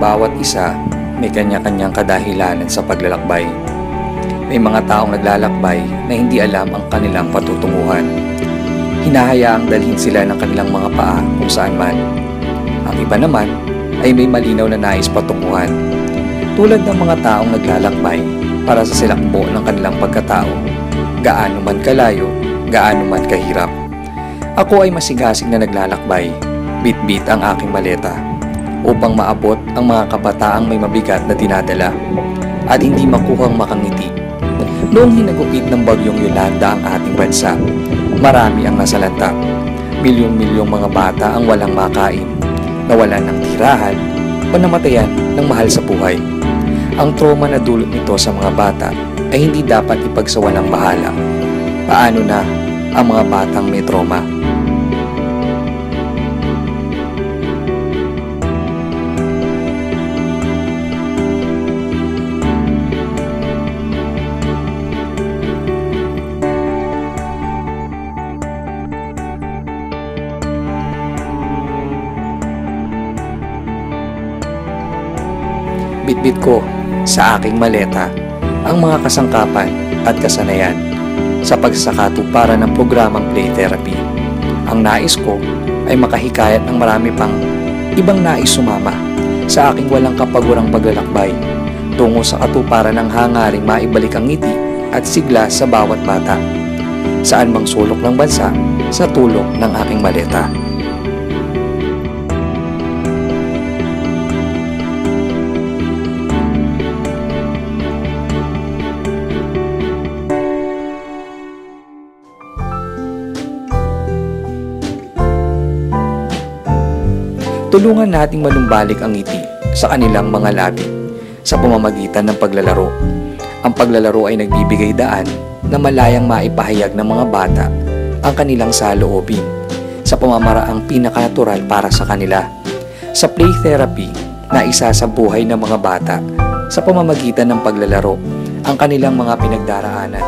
bawat isa may kanya-kanyang kadahilanan sa paglalakbay. May mga taong naglalakbay na hindi alam ang kanilang patutunguhan. Hinahayaang dalhin sila ng kanilang mga paa kung saan man. Ang iba naman ay may malinaw na nais patunguhan. Tulad ng mga taong naglalakbay para sa silakbo ng kanilang pagkatao, gaano man kalayo, gaano man kahirap. Ako ay masigasig na naglalakbay, bit-bit ang aking maleta, upang maabot ang mga kabataang may mabigat na dinadala at hindi makuhang makangiti. Noong hinagupit ng bagyong Yolanda ang ating bansa, marami ang nasalanta. Milyong-milyong mga bata ang walang makain, nawalan ng tirahan o namatayan ng mahal sa buhay. Ang trauma na dulot nito sa mga bata ay hindi dapat ipagsawalang bahala. Paano na ang mga batang may trauma? Bitbit ko sa aking maleta ang mga kasangkapan at kasanayan sa pagsasakatuparan ng programang Play Therapy. Ang nais ko ay makahikayat ng marami pang ibang nais sumama sa aking walang kapagurang paglalakbay tungo sa katuparan ng hangaring maibalik ang ngiti at sigla sa bawat bata, saan mang sulok ng bansa sa tulong ng aking maleta. Tulungan nating manumbalik ang ngiti sa kanilang mga labi sa pamamagitan ng paglalaro. Ang paglalaro ay nagbibigay daan na malayang maipahayag ng mga bata ang kanilang saloobin sa pamamaraang pinaka-natural para sa kanila. Sa Play Therapy, naisa sa buhay ng mga bata sa pamamagitan ng paglalaro ang kanilang mga pinagdaraanan